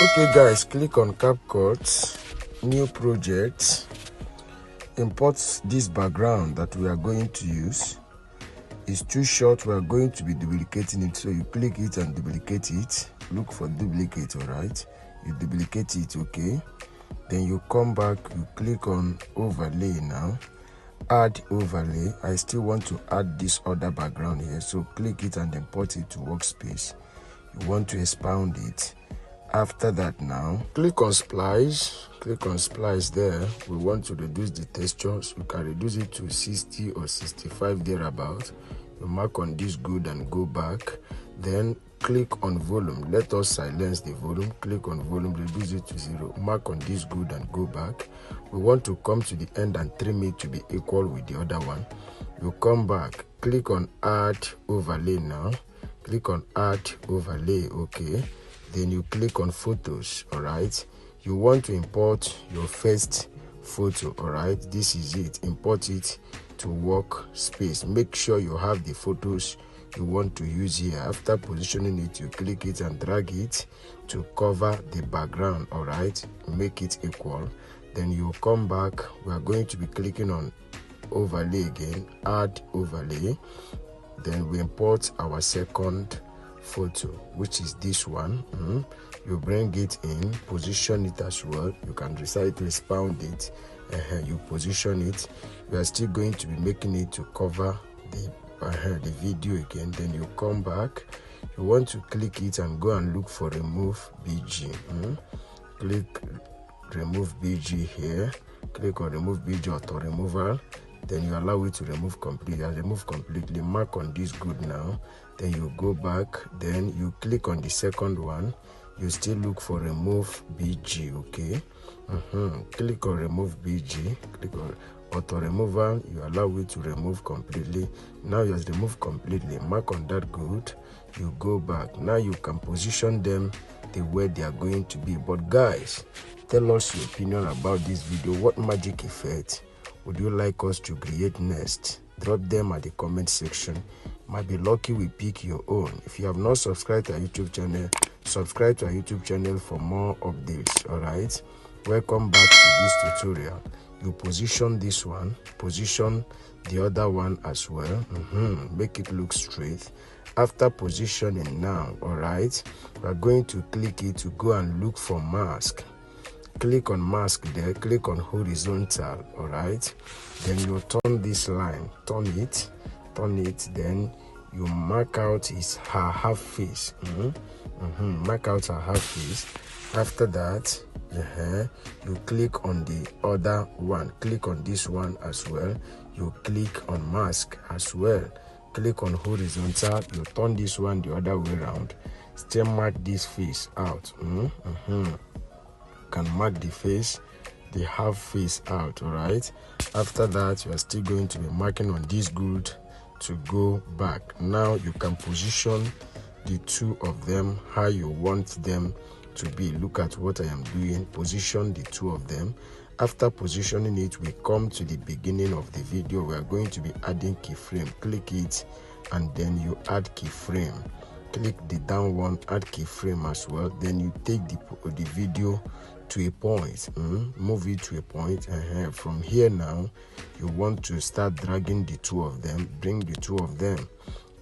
Okay guys, click on CapCut, new project, import this background that we are going to use. It's too short, we are going to be duplicating it, so you click it and duplicate it. Look for duplicate, alright? You duplicate it, okay? Then you come back, you click on overlay now. Add overlay. I still want to add this other background here, so click it and import it to workspace. You want to expound it. After that now, click on splice. Click on splice there. We want to reduce the texture, so you can reduce it to 60 or 65 thereabout. You mark on this good and go back. Then click on volume. Let us silence the volume. Click on volume, reduce it to 0. Mark on this good and go back. We want to come to the end and trim it to be equal with the other one. You come back, click on add overlay now. Click on add overlay, okay? Then you click on photos, all right? You want to import your first photo, all right? This is it. Import it to workspace. Make sure you have the photos you want to use here. After positioning it, you click it and drag it to cover the background, all right? Make it equal. Then you come back. We are going to be clicking on overlay again, add overlay. Then we import our second photo, which is this one. You bring it in, position it as well. You can decide to expound it. You position it. We are still going to be making it to cover the video again. Then you come back. You want to click it and go and look for remove BG. Click remove BG here. Click on remove BG auto removal. Then you allow it to remove completely. Remove completely. Mark on this good now. Then you go back. Then you click on the second one. You still look for remove BG, okay? Click on remove BG. Click on auto removal. You allow it to remove completely. Now you have removed completely. Mark on that good. You go back. Now you can position them the way they are going to be. But guys, tell us your opinion about this video. What magic effect would you like us to create next? Drop them at the comment section. Might be lucky we pick your own. If you have not subscribed to our YouTube channel, subscribe to our YouTube channel for more updates. All right, welcome back to this tutorial. You position this one, position the other one as well. Make it look straight. After positioning now, all right, we're going to click it to go and look for mask. Click on mask there, click on horizontal, all right? Then you turn this line, turn it, then you mark out her half face. Mark out her half face. After that, you click on the other one, click on this one as well. You click on mask as well. Click on horizontal, you turn this one the other way around. Still mark this face out. Can mark the face, the half face out, all right? After that, you are still going to be marking on this good to go back. Now you can position the two of them how you want them to be. Look at what I am doing. Position the two of them. After positioning it, we come to the beginning of the video. We are going to be adding keyframe. Click it and then you add keyframe. Click the down one, add keyframe as well. Then you take the video to a point, move it to a point. From here now, you want to start dragging the two of them, bring the two of them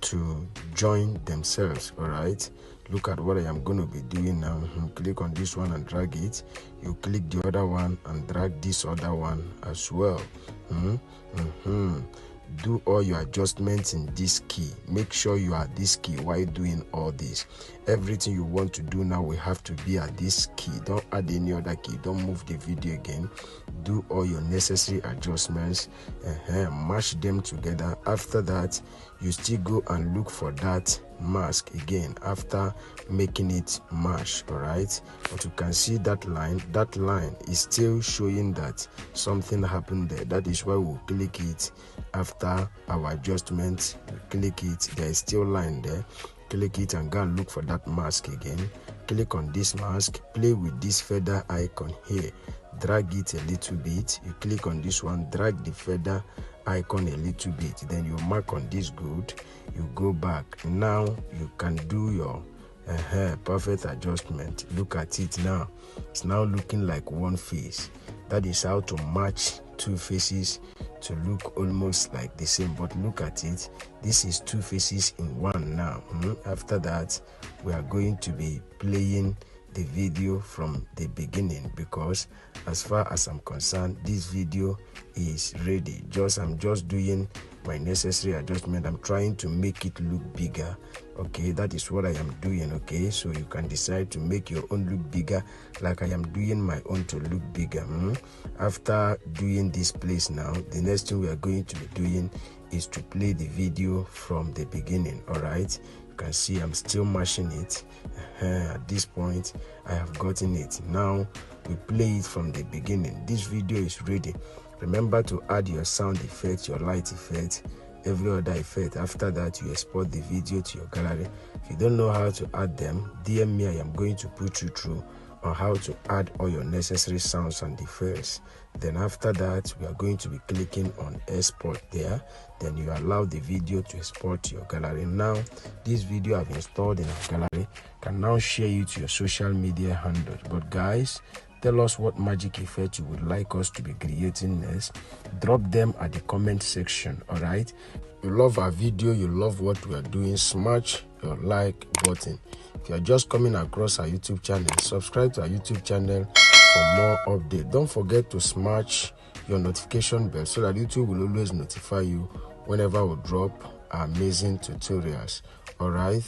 to join themselves, all right? Look at what I am going to be doing now. Click on this one and drag it. You click the other one and drag this other one as well. Do all your adjustments in this key. Make sure you are this key while doing all this. Everything you want to do now will have to be at this key. Don't add any other key. Don't move the video again. Do all your necessary adjustments. Mash them together. After that, you still go and look for that mask again after making it mash, all right? But you can see that line is still showing that something happened there. That is why we'll click it after our adjustments. Click it, there is still line there. Click it and go and look for that mask again. Click on this mask, play with this feather icon here, drag it a little bit. You click on this one, drag the feather icon a little bit, then you mark on this good, you go back. Now you can do your Perfect adjustment. Look at it now. It's now looking like one face. That is how to match two faces to look almost like the same. But look at it. This is two faces in one now. After that, we are going to be playing the video from the beginning, because as far as I'm concerned, this video is ready. I'm just doing my necessary adjustment. I'm trying to make it look bigger. Okay, that is what I am doing. Okay, so you can decide to make your own look bigger, like I am doing my own to look bigger. After doing this place now, the next thing we are going to be doing is to play the video from the beginning. All right, you can see I'm still mashing it. At this point, I have gotten it. Now we play it from the beginning. This video is ready. Remember to add your sound effect, your light effect, every other effect. After that, you export the video to your gallery. If you don't know how to add them, DM me. I am going to put you through on how to add all your necessary sounds and effects. Then after that, we are going to be clicking on export there. Then you allow the video to export to your gallery. Now this video I've installed in our gallery, can now share it to your social media handles. But guys, tell us what magic effect you would like us to be creating next. Drop them at the comment section. All right, you love our video, you love what we are doing, smash your like button. If you are just coming across our YouTube channel, subscribe to our YouTube channel for more updates. Don't forget to smash your notification bell so that YouTube will always notify you whenever we drop our amazing tutorials. All right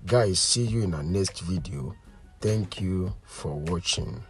guys, see you in our next video. Thank you for watching.